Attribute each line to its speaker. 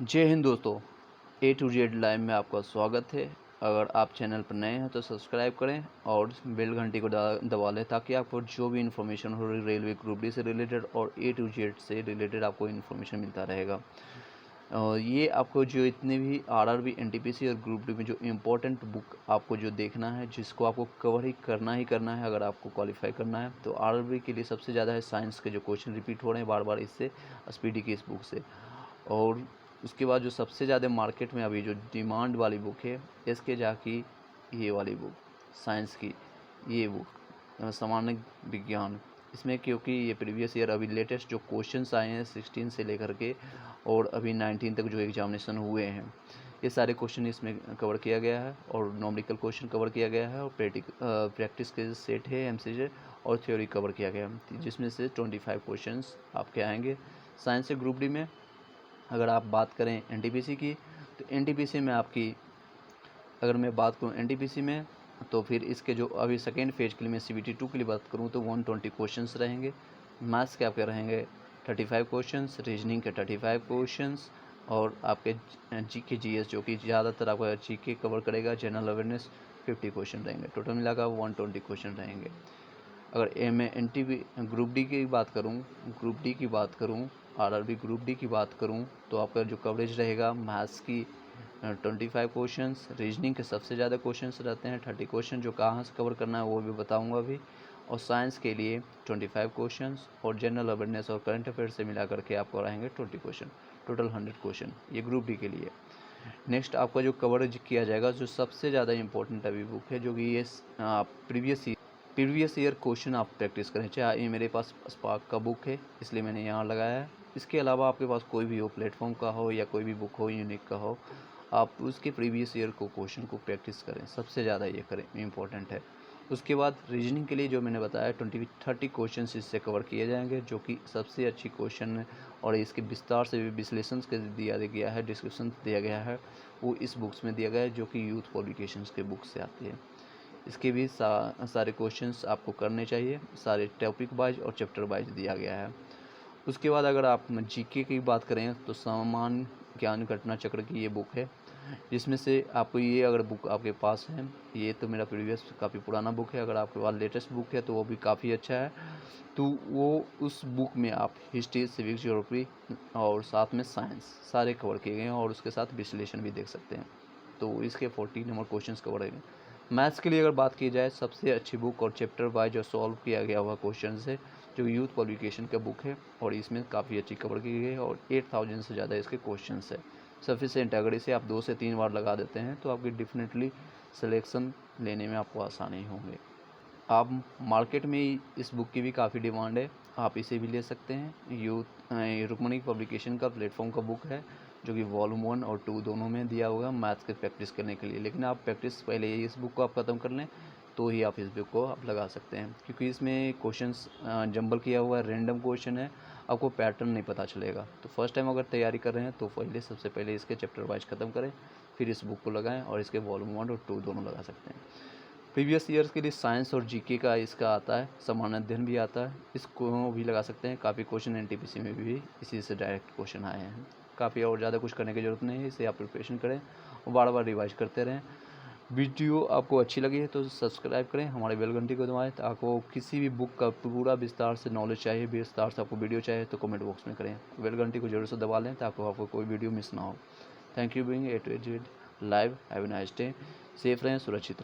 Speaker 1: जय हिंद दोस्तों, ए to Z live में आपका स्वागत है। अगर आप चैनल पर नए हैं तो सब्सक्राइब करें और बेल घंटी को दबा लें ताकि आपको जो भी इन्फॉर्मेशन हो रेलवे ग्रुप डी से रिलेटेड और ए टू जेड से रिलेटेड आपको इन्फॉर्मेशन मिलता रहेगा। और ये आपको जो इतने भी आरआरबी, एनटीपीसी और ग्रुप डी में जो इम्पोर्टेंट बुक आपको जो देखना है, जिसको आपको कवर ही करना है अगर आपको क्वालिफाई करना है, तो आरआरबी के लिए सबसे ज़्यादा है साइंस के जो क्वेश्चन रिपीट हो रहे हैं बार बार इससे, एसपीडी की इस बुक से। और उसके बाद जो सबसे ज़्यादा मार्केट में अभी जो डिमांड वाली बुक है एस.के. झा की ये वाली बुक, साइंस की ये बुक सामान्य विज्ञान, इसमें क्योंकि ये प्रीवियस ईयर अभी लेटेस्ट जो क्वेश्चंस आए हैं 16 से लेकर के और अभी 19 तक जो एग्जामिनेशन हुए हैं, ये सारे क्वेश्चन इसमें कवर किया गया है और नॉमेरिकल क्वेश्चन कवर किया गया है और प्रैक्टिस के सेट है एमसीजे और थ्योरी कवर किया गया है, जिसमें से 25 क्वेश्चंस आपके आएंगे साइंस से ग्रुप डी में। अगर आप बात करें एनटीपीसी की, तो एनटीपीसी में आपकी अगर मैं बात करूं एनटीपीसी में, तो फिर इसके जो अभी सेकेंड फेज के लिए मैं सीबीटी 2 के लिए बात करूं तो 120 क्वेश्चंस रहेंगे। मैथ्स के आपके रहेंगे 35 क्वेश्चंस, रीजनिंग के 35 क्वेश्चंस और आपके जीके जीएस जो कि ज़्यादातर आपका जीके कवर करेगा, जनरल अवेयरनेस 50 क्वेश्चन रहेंगे, टोटल मिलाकर 120 क्वेश्चन रहेंगे। अगर मैं एनटीपी ग्रुप डी की बात करूं, आरआरबी ग्रुप डी की बात करूं, तो आपका जो कवरेज रहेगा मैथ्स की 25 क्वेश्चंस, रीजनिंग के सबसे ज़्यादा क्वेश्चंस रहते हैं 30 क्वेश्चन, जो कहाँ से कवर करना है वो भी बताऊंगा अभी, और साइंस के लिए 25 क्वेश्चंस और जनरल अवेयरनेस और करंट अफेयर से मिला करके आपको रहेंगे 20 क्वेश्चन, टोटल 100 क्वेश्चन, ये ग्रुप डी के लिए। नेक्स्ट आपका जो कवरेज किया जाएगा, जो सबसे ज़्यादा इंपॉर्टेंट अभी बुक है, जो कि ये प्रीवियस ईयर क्वेश्चन आप प्रैक्टिस करें। चाहे ये मेरे पास स्पार्क का बुक है इसलिए मैंने यहाँ लगाया है, इसके अलावा आपके पास कोई भी हो, प्लेटफॉर्म का हो या कोई भी बुक हो यूनिक का हो, आप उसके प्रीवियस ईयर को क्वेश्चन को प्रैक्टिस करें, सबसे ज़्यादा ये करें, इम्पोर्टेंट है। उसके बाद रीजनिंग के लिए जो मैंने बताया 30 क्वेश्चन इससे कवर किए जाएंगे, जो कि सबसे अच्छी क्वेश्चन है और इसके विस्तार से भी विश्लेषण के दिया गया है, डिस्क्रिप्शन दिया गया है, वो इस बुक्स में दिया गया है, जो कि यूथ पब्लिकेशंस के बुक से आती है। इसके भी सारे क्वेश्चंस आपको करने चाहिए, सारे टॉपिक वाइज और चैप्टर वाइज दिया गया है। उसके बाद अगर आप जीके की बात करें तो सामान्य ज्ञान घटना चक्र की ये बुक है, जिसमें से आपको ये अगर बुक आपके पास है, ये तो मेरा प्रीवियस काफ़ी पुराना बुक है, अगर आपके पास लेटेस्ट बुक है तो वो भी काफ़ी अच्छा है। तो वो उस बुक में आप हिस्ट्री, सिविक्स, ज्योग्राफी और साथ में साइंस सारे कवर किए गए हैं और उसके साथ विश्लेषण भी देख सकते हैं। तो इसके 40 नंबर क्वेश्चंस कवर हैं। मैथ्स के लिए अगर बात की जाए, सबसे अच्छी बुक और चैप्टर वाइज और सॉल्व किया गया हुआ क्वेश्चन है, जो यूथ पब्लिकेशन का बुक है और इसमें काफ़ी अच्छी कवर की गई है और 8000 से ज़्यादा इसके क्वेश्चन है सफिशेंट। अगर इसे आप 2 से 3 बार लगा देते हैं तो आपकी डेफिनेटली सिलेक्शन लेने में आपको आसानी होंगे। आप मार्केट में इस बुक की भी काफ़ी डिमांड है, आप इसे भी ले सकते हैं। यूथ रुक्मणी पब्लिकेशन का प्लेटफॉर्म का बुक है, जो कि वॉल्यूम 1 और 2 दोनों में दिया हुआ है मैथ्स के प्रैक्टिस करने के लिए, लेकिन आप प्रैक्टिस पहले इस बुक को आप ख़त्म कर लें तो ही आप इस बुक को आप लगा सकते हैं, क्योंकि इसमें क्वेश्चंस जंबल किया हुआ है, रैंडम क्वेश्चन है, आपको पैटर्न नहीं पता चलेगा। तो फर्स्ट टाइम अगर तैयारी कर रहे हैं तो सबसे पहले इसके चैप्टर वाइज ख़त्म करें, फिर इस बुक को लगाएं और इसके वॉल्यूम 1 और 2 दोनों लगा सकते हैं। प्रीवियस ईयर्स के लिए साइंस और जीके का इसका आता है, सामान्य अध्ययन भी आता है, इसको भी लगा सकते हैं। काफ़ी क्वेश्चन एनटीपीसी में भी इसी से डायरेक्ट क्वेश्चन आए हैं। काफ़ी और ज़्यादा कुछ करने की ज़रूरत नहीं है, इसे आप प्रिपरेशन करें और बार बार रिवाइज करते रहें। वीडियो आपको अच्छी लगी है तो सब्सक्राइब करें, हमारे बेल घंटी को दबाएं। तो आपको किसी भी बुक का पूरा विस्तार से नॉलेज चाहिए, विस्तार से आपको वीडियो चाहिए तो कमेंट बॉक्स में करें, बेल घंटी को जरूर से दबा लें ताकि आपको कोई वीडियो मिस ना हो। Thank you being A to Z live. Have a nice day. Safe रहें, सुरक्षित रहें।